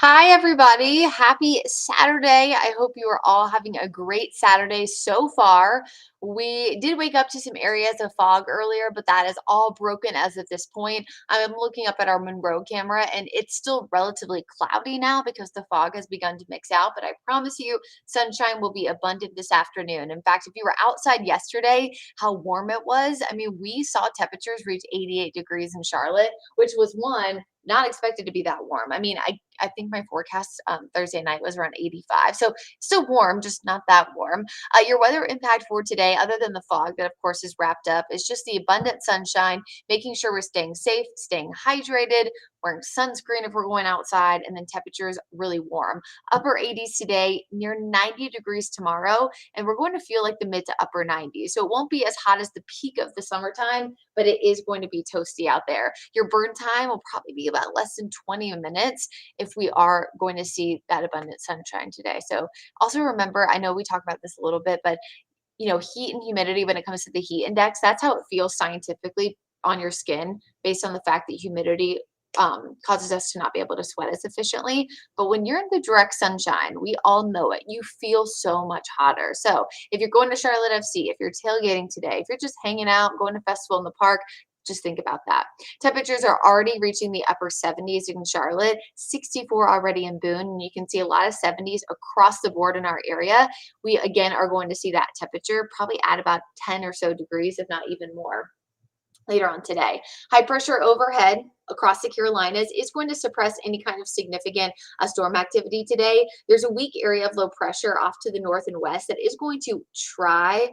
Hi, everybody. Happy Saturday. I hope you are all having a great Saturday so far. We did wake up to some areas of fog earlier, but that is all broken as of this point. I'm looking up at our Monroe camera and it's still relatively cloudy now because the fog has begun to mix out. But I promise you, sunshine will be abundant this afternoon. In fact, if you were outside yesterday, how warm it was. I mean, we saw temperatures reach 88 degrees in Charlotte, which was not expected to be that warm. I mean, I think my forecast Thursday night was around 85. So still warm, just not that warm. Your weather impact for today, other than the fog that of course is wrapped up, is just the abundant sunshine, making sure we're staying safe, staying hydrated, wearing sunscreen if we're going outside, and then temperatures really warm. Upper 80s today, near 90 degrees tomorrow, and we're going to feel like the mid to upper 90s. So it won't be as hot as the peak of the summertime, but it is going to be toasty out there. Your burn time will probably be about less than 20 minutes if we are going to see that abundant sunshine today. So also remember, I know we talked about this a little bit, but heat and humidity when it comes to the heat index, that's how it feels scientifically on your skin based on the fact that humidity causes us to not be able to sweat as efficiently. But when you're in the direct sunshine, we all know it. You feel so much hotter. So if you're going to Charlotte FC, if you're tailgating today, if you're just hanging out, going to festival in the park, just think about that. Temperatures are already reaching the upper 70s in Charlotte, 64 already in Boone, and you can see a lot of 70s across the board in our area. We again are going to see that temperature probably at about 10 or so degrees, if not even more later on today. High pressure overhead across the Carolinas is going to suppress any kind of significant storm activity today. There's a weak area of low pressure off to the north and west that is going to try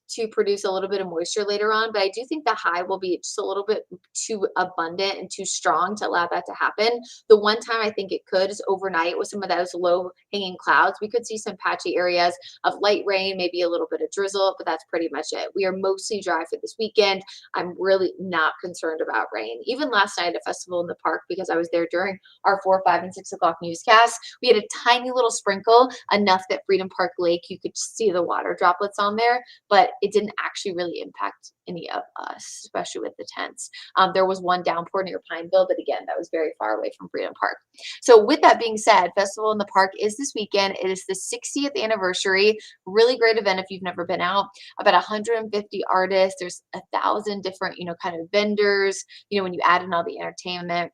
to produce a little bit of moisture later on, but I do think the high will be just a little bit too abundant and too strong to allow that to happen. The one time I think it could is overnight with some of those low hanging clouds. We could see some patchy areas of light rain, maybe a little bit of drizzle, but that's pretty much it. We are mostly dry for this weekend. I'm really not concerned about rain. Even last night at a festival in the park, because I was there during our 4, 5, and 6 o'clock newscast, we had a tiny little sprinkle, enough that Freedom Park Lake, you could see the water droplets on there, but it didn't actually really impact any of us, especially with the tents. There was one downpour near Pineville, but again, that was very far away from Freedom Park. So with that being said, Festival in the Park is this weekend. It is the 60th anniversary. Really great event if you've never been out. About 150 artists. There's 1,000 different, kind of vendors, when you add in all the entertainment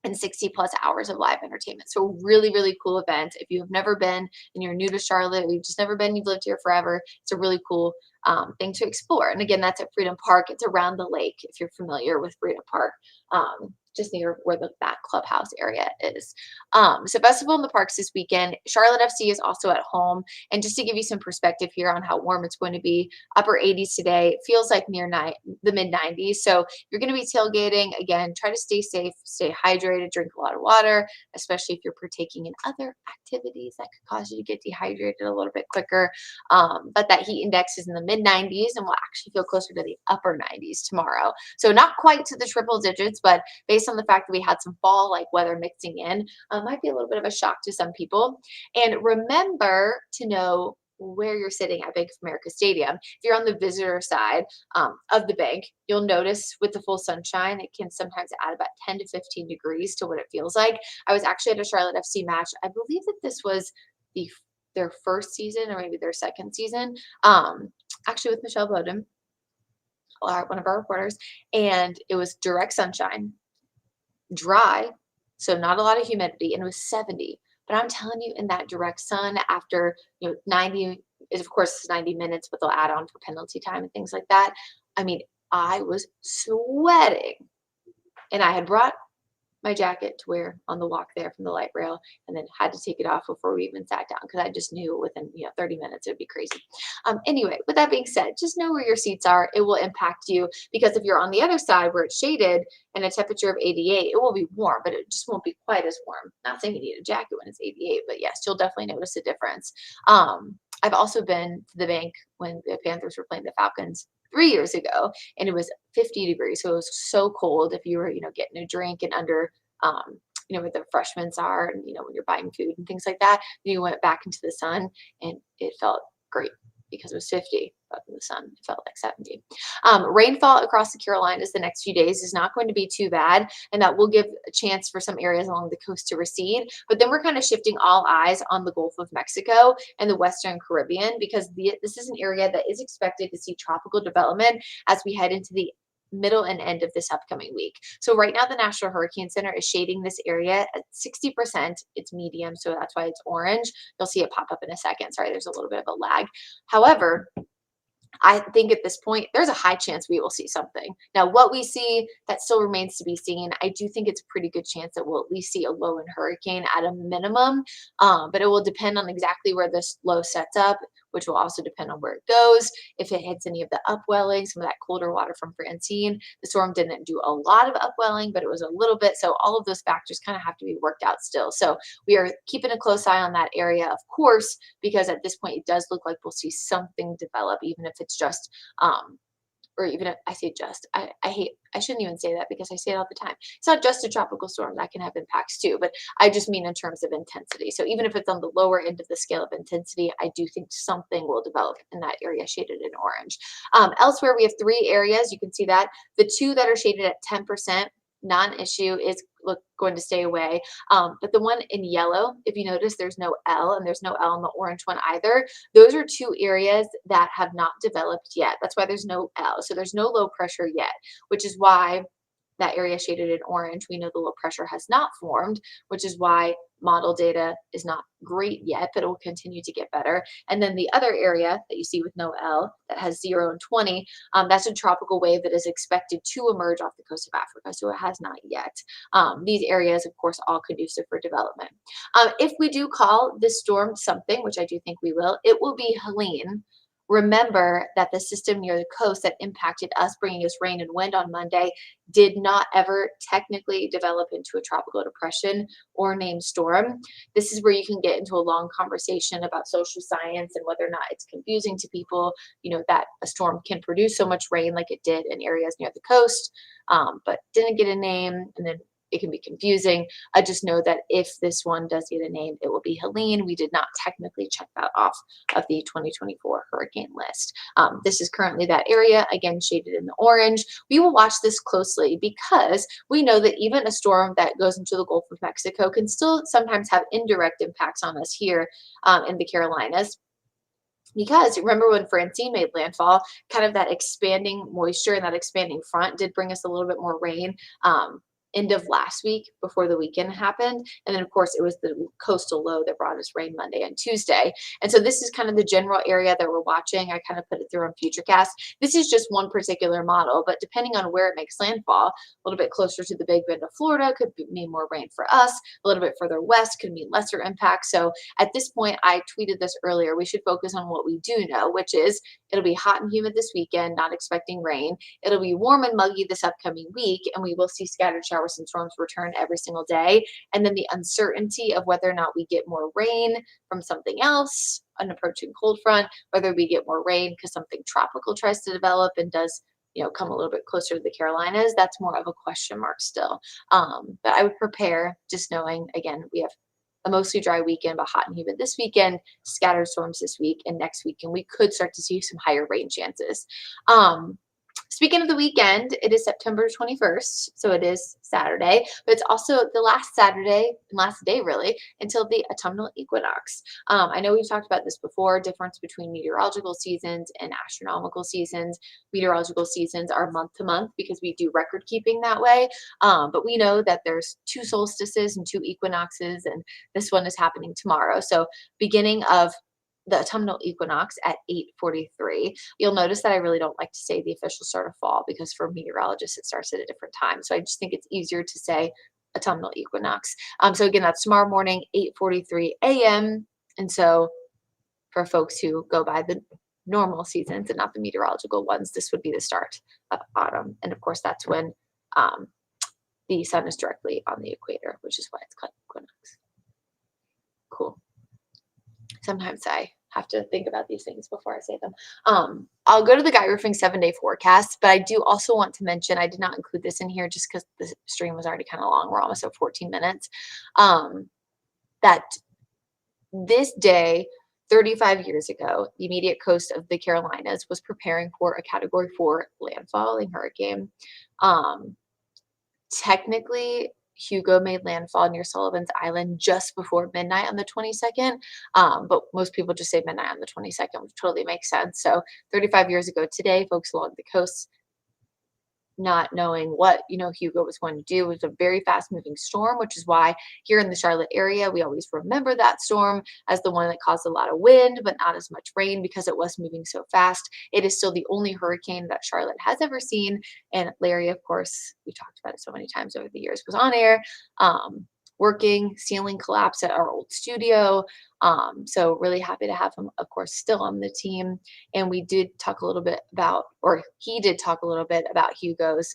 and 60 plus hours of live entertainment. So really, really cool event. If you have never been and you're new to Charlotte, or you've just never been, you've lived here forever, it's a really cool thing to explore. And again, that's at Freedom Park. It's around the lake if you're familiar with Freedom Park. Just near where that clubhouse area is. So Festival in the Parks this weekend. Charlotte FC is also at home. And just to give you some perspective here on how warm it's going to be, upper 80s today. It feels like near the mid 90s. So you're going to be tailgating. Again, try to stay safe, stay hydrated, drink a lot of water, especially if you're partaking in other activities that could cause you to get dehydrated a little bit quicker. But that heat index is in the mid 90s and will actually feel closer to the upper 90s tomorrow. So not quite to the triple digits, but based on the fact that we had some fall like weather mixing in, might be a little bit of a shock to some people. And remember to know where you're sitting at Bank of America Stadium. If you're on the visitor side of the bank, you'll notice with the full sunshine, it can sometimes add about 10 to 15 degrees to what it feels like. I was actually at a Charlotte FC match. I believe that this was their first season or maybe their second season, actually with Michelle Bowden, one of our reporters, and it was direct sunshine, dry, so not a lot of humidity, and it was 70. But I'm telling you, in that direct sun, after 90 is of course 90 minutes, but they'll add on for penalty time and things like that. I mean, I was sweating, and I had brought my jacket to wear on the walk there from the light rail, and then had to take it off before we even sat down because I just knew within 30 minutes it would be crazy. Anyway, with that being said, just know where your seats are. It will impact you because if you're on the other side where it's shaded and a temperature of 88, it will be warm, but it just won't be quite as warm. Not saying you need a jacket when it's 88, but yes, you'll definitely notice a difference. I've also been to the bank when the Panthers were playing the Falcons 3 years ago, and it was 50 degrees. So it was so cold if you were, getting a drink and under, where the freshmen are, and, when you're buying food and things like that, you went back into the sun and it felt great. because it was 50 up in the sun. It felt like 70. Rainfall across the Carolinas the next few days is not going to be too bad, and that will give a chance for some areas along the coast to recede. But then we're kind of shifting all eyes on the Gulf of Mexico and the Western Caribbean, because this is an area that is expected to see tropical development as we head into the middle and end of this upcoming week. So right now the National Hurricane Center is shading this area at 60%. It's medium, so that's why it's orange. You'll see it pop up in a second. Sorry, there's a little bit of a lag. However, I think at this point, there's a high chance we will see something. Now, what we see, that still remains to be seen. I do think it's a pretty good chance that we'll at least see a low in hurricane at a minimum, but it will depend on exactly where this low sets up, which will also depend on where it goes. If it hits any of the upwelling, some of that colder water from Francine. The storm didn't do a lot of upwelling, but it was a little bit. So all of those factors kind of have to be worked out still. So we are keeping a close eye on that area, of course, because at this point, it does look like we'll see something develop, even if it's just, or even if I say just, I shouldn't even say that because I say it all the time. It's not just a tropical storm that can have impacts too, but I just mean in terms of intensity. So even if it's on the lower end of the scale of intensity, I do think something will develop in that area shaded in orange. Elsewhere, we have 3 areas. You can see that the 2 that are shaded at 10%, non-issue, is going to stay away. But the one in yellow, if you notice, there's no L, and there's no L in the orange one either. Those are 2 areas that have not developed yet. That's why there's no L. So there's no low pressure yet, which is why that area shaded in orange, we know the low pressure has not formed, which is why model data is not great yet, but it will continue to get better. And then the other area that you see with no L that has 0 and 20, that's a tropical wave that is expected to emerge off the coast of Africa. So it has not yet. These areas, of course, all conducive for development. If we do call this storm something, which I do think we will, it will be Helene. Remember that the system near the coast that impacted us, bringing us rain and wind on Monday, did not ever technically develop into a tropical depression or named storm. This is where you can get into a long conversation about social science and whether or not it's confusing to people, that a storm can produce so much rain like it did in areas near the coast, but didn't get a name, and then it can be confusing. I just know that if this one does get a name, it will be Helene. We did not technically check that off of the 2024 hurricane list. This is currently that area, again, shaded in the orange. We will watch this closely because we know that even a storm that goes into the Gulf of Mexico can still sometimes have indirect impacts on us here in the Carolinas. Because remember when Francine made landfall, kind of that expanding moisture and that expanding front did bring us a little bit more rain end of last week before the weekend happened. And then, of course, it was the coastal low that brought us rain Monday and Tuesday. And so this is kind of the general area that we're watching. I kind of put it through on Futurecast. This is just one particular model, but depending on where it makes landfall, a little bit closer to the Big Bend of Florida could mean more rain for us. A little bit further west could mean lesser impact. So at this point, I tweeted this earlier, we should focus on what we do know, which is it'll be hot and humid this weekend, not expecting rain. It'll be warm and muggy this upcoming week, and we will see scattered showers and storms return every single day. And then the uncertainty of whether or not we get more rain from something else, an approaching cold front, whether we get more rain because something tropical tries to develop and does, come a little bit closer to the Carolinas, that's more of a question mark still. But I would prepare just knowing, again, we have a mostly dry weekend, but hot and humid this weekend, scattered storms this week, and next weekend we could start to see some higher rain chances. Speaking of the weekend, it is September 21st, so it is Saturday, but it's also the last Saturday and last day really until the autumnal equinox. I know we've talked about this before, difference between meteorological seasons and astronomical seasons. Meteorological seasons are month to month because we do record keeping that way, but we know that there's 2 solstices and 2 equinoxes, and this one is happening tomorrow. So beginning of the autumnal equinox at 8:43. You'll notice that I really don't like to say the official start of fall because for meteorologists it starts at a different time. So I just think it's easier to say autumnal equinox. So again, that's tomorrow morning, 8:43 a.m. And so for folks who go by the normal seasons and not the meteorological ones, this would be the start of autumn. And of course, that's when the sun is directly on the equator, which is why it's called equinox. Cool. Sometimes I have to think about these things before I say them. I'll go to the Guy Roofing 7-day forecast, but I do also want to mention, I did not include this in here just because the stream was already kind of long. We're almost at 14 minutes. That this day, 35 years ago, the immediate coast of the Carolinas was preparing for a Category 4 landfalling hurricane. Um, Technically, Hugo made landfall near Sullivan's Island just before midnight on the 22nd, but most people just say midnight on the 22nd, which totally makes sense. So 35 years ago today, folks along the coast not knowing what Hugo was going to do. It was a very fast moving storm, which is why here in the Charlotte area we always remember that storm as the one that caused a lot of wind but not as much rain because it was moving so fast. It is still the only hurricane that Charlotte has ever seen, and Larry, of course, we talked about it so many times over the years, was on air, working ceiling collapse at our old studio. So really happy to have him, of course, still on the team. And we did talk a little bit about, or he did talk a little bit about Hugo's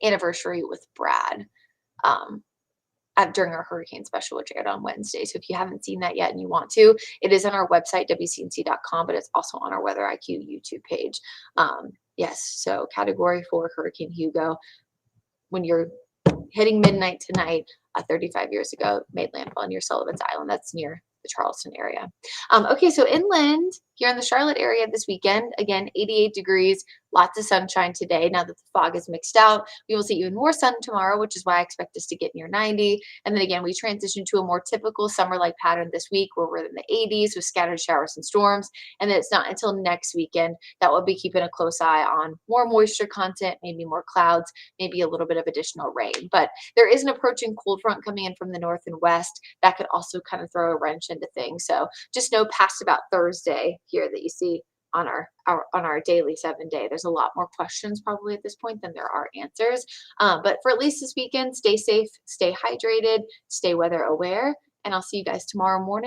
anniversary with Brad during our hurricane special, which aired on Wednesday. So if you haven't seen that yet and you want to, it is on our website, WCNC.com, but it's also on our Weather IQ YouTube page. Yes, so Category 4 Hurricane Hugo, when you're hitting midnight tonight, 35 years ago, made landfall near Sullivan's Island. That's near the Charleston area. Okay, so inland here in the Charlotte area this weekend, again, 88 degrees, lots of sunshine today. Now that the fog is mixed out, we will see even more sun tomorrow, which is why I expect us to get near 90. And then again, we transition to a more typical summer-like pattern this week where we're in the 80s with scattered showers and storms. And then it's not until next weekend that we'll be keeping a close eye on more moisture content, maybe more clouds, maybe a little bit of additional rain. But there is an approaching cold front coming in from the north and west that could also kind of throw a wrench into things. So just know past about Thursday here that you see on our daily 7-day, there's a lot more questions probably at this point than there are answers. But for at least this weekend, stay safe, stay hydrated, stay weather aware, and I'll see you guys tomorrow morning.